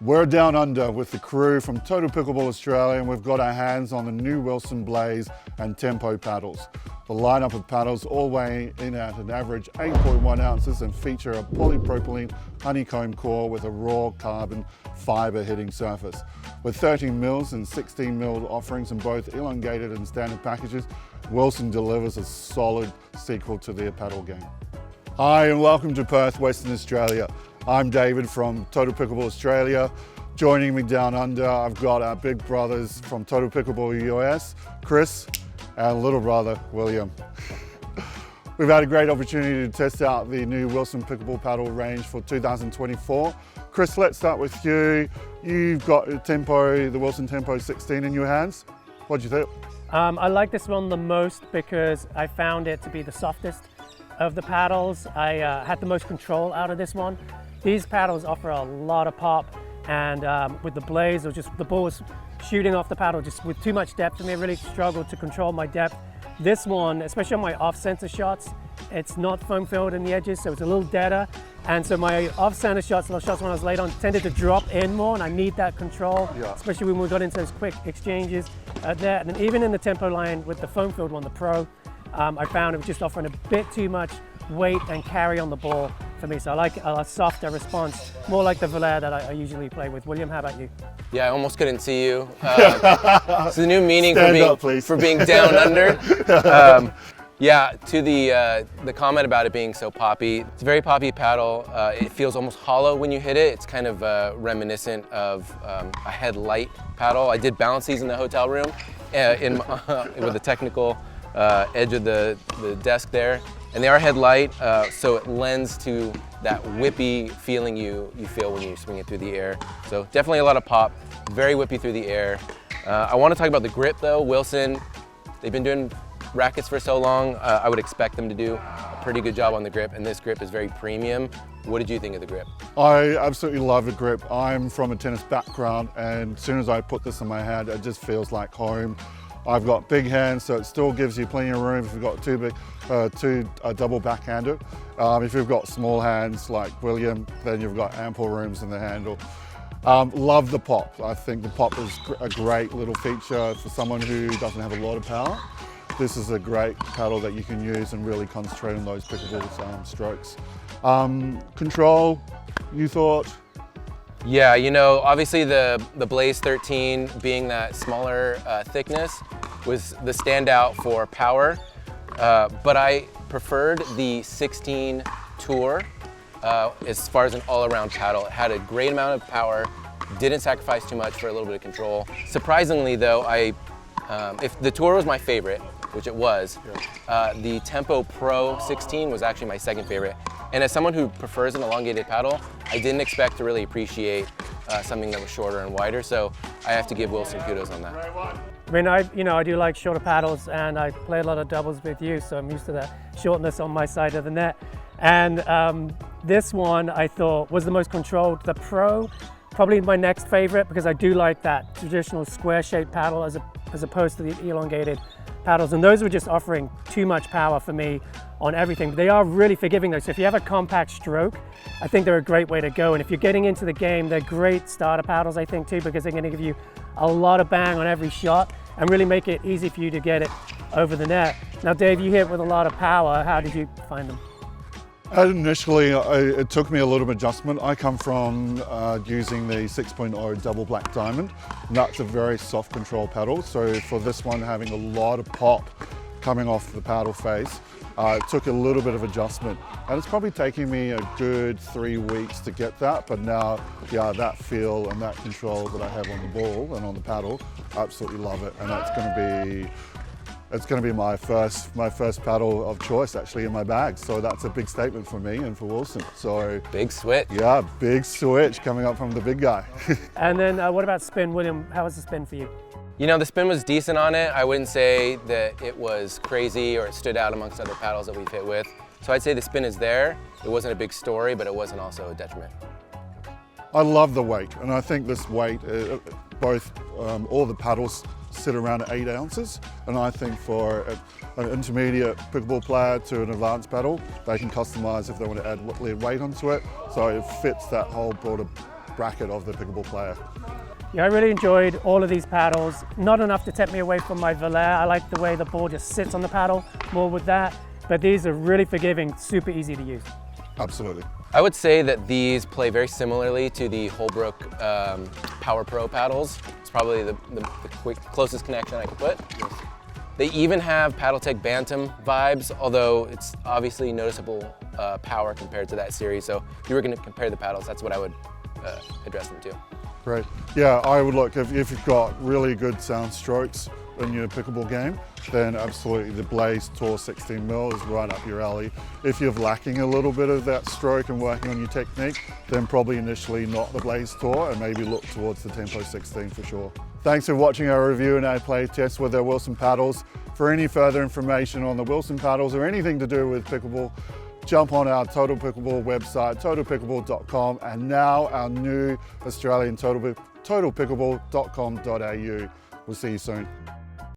We're down under with the crew from Total Pickleball Australia, and we've got our hands on the new Wilson Blaze and Tempo paddles. The lineup of paddles all weigh in at an average 8.1 ounces and feature a polypropylene honeycomb core with a raw carbon fibre hitting surface. With 13 mils and 16 mil offerings in both elongated and standard packages, Wilson delivers a solid sequel to their paddle game. Hi and welcome to Perth, Western Australia. I'm David from Total Pickleball Australia. Joining me down under, I've got our big brothers from Total Pickleball US, Chris, and little brother, William. We've had a great opportunity to test out the new Wilson Pickleball paddle range for 2024. Chris, let's start with you. You've got the Wilson Tempo 16 in your hands. What do you think? I like this one the most because I found it to be the softest of the paddles. I had the most control out of this one. These paddles offer a lot of pop, and with the Blaze, or just the ball was shooting off the paddle just with too much depth, and I really struggled to control my depth. This one, especially on my off-center shots, it's not foam filled in the edges, so it's a little deader. And so my off-center shots, the shots when I was late on, tended to drop in more, and I need that control, especially when we got into those quick exchanges there. And then even in the Tempo line with the foam filled one, the Pro, I found it was just offering a bit too much weight and carry on the ball for me. So I like a softer response, more like the Valère that I usually play with. William, how about you? Yeah, I almost couldn't see you. It's the new meaning for being down under. Yeah, to the comment about it being so poppy, it's a very poppy paddle. It feels almost hollow when you hit it. It's kind of reminiscent of a headlight paddle. I did balance these in the hotel room with the technical edge of the desk there. And they are headlight, so it lends to that whippy feeling you feel when you swing it through the air. So definitely a lot of pop, very whippy through the air. I want to talk about the grip though. Wilson, they've been doing rackets for so long. I would expect them to do a pretty good job on the grip, and this grip is very premium. What did you think of the grip? I absolutely love the grip. I'm from a tennis background, and as soon as I put this in my hand, it just feels like home. I've got big hands, so it still gives you plenty of room if you've got two double backhander. If you've got small hands like William, then you've got ample rooms in the handle. Love the pop. I think the pop is a great little feature for someone who doesn't have a lot of power. This is a great paddle that you can use and really concentrate on those pickleball strokes. Control, you thought? Yeah, you know, obviously the Blaze 13 being that smaller thickness was the standout for power, but I preferred the 16 Tour as far as an all-around paddle. It had a great amount of power, didn't sacrifice too much for a little bit of control. Surprisingly though, if the Tour was my favorite, which it was, the Tempo Pro 16 was actually my second favorite. And as someone who prefers an elongated paddle, I didn't expect to really appreciate something that was shorter and wider, so I have to give Wilson kudos on that. I mean, I do like shorter paddles, and I play a lot of doubles with you, so I'm used to that shortness on my side of the net. And this one I thought was the most controlled. The Pro, probably my next favorite, because I do like that traditional square-shaped paddle as opposed to the elongated paddles, and those were just offering too much power for me on everything. But they are really forgiving though, so if you have a compact stroke, I think they're a great way to go. And if you're getting into the game, they're great starter paddles, I think too, because they're going to give you a lot of bang on every shot and really make it easy for you to get it over the net. Now Dave, you hit with a lot of power. How did you find them? Initially, it took me a little bit of adjustment. I come from using the 6.0 double black diamond, and that's a very soft control paddle. So for this one, having a lot of pop coming off the paddle face, it took a little bit of adjustment. And it's probably taking me a good 3 weeks to get that, but now, yeah, that feel and that control that I have on the ball and on the paddle, I absolutely love it. And that's going to be my first paddle of choice actually in my bag. So that's a big statement for me and for Wilson. So big switch. Yeah, big switch coming up from the big guy. And then what about spin, William? How was the spin for you? You know, the spin was decent on it. I wouldn't say that it was crazy or it stood out amongst other paddles that we've hit with. So I'd say the spin is there. It wasn't a big story, but it wasn't also a detriment. I love the weight, and I think this weight, all the paddles sit around 8 ounces, and I think for an intermediate pickleball player to an advanced paddle, they can customize if they want to add weight onto it, so it fits that whole broader racket of the pickleball player. Yeah, I really enjoyed all of these paddles. Not enough to take me away from my volet. I like the way the ball just sits on the paddle, more with that. But these are really forgiving, super easy to use. Absolutely. I would say that these play very similarly to the Holbrook Power Pro paddles. It's probably the closest connection I could put. Yes. They even have Paddletech Bantam vibes, although it's obviously noticeable power compared to that series. So if you were going to compare the paddles, that's what I would address them to. Great. Yeah, I would look, if you've got really good sound strokes in your pickleball game, then absolutely the Blaze Tour 16mm is right up your alley. If you're lacking a little bit of that stroke and working on your technique, then probably initially not the Blaze Tour and maybe look towards the Tempo 16 for sure. Thanks for watching our review and our play test with our Wilson paddles. For any further information on the Wilson paddles or anything to do with pickleball, jump on our Total Pickleball website, totalpickleball.com, and now our new Australian totalpickleball.com.au. We'll see you soon.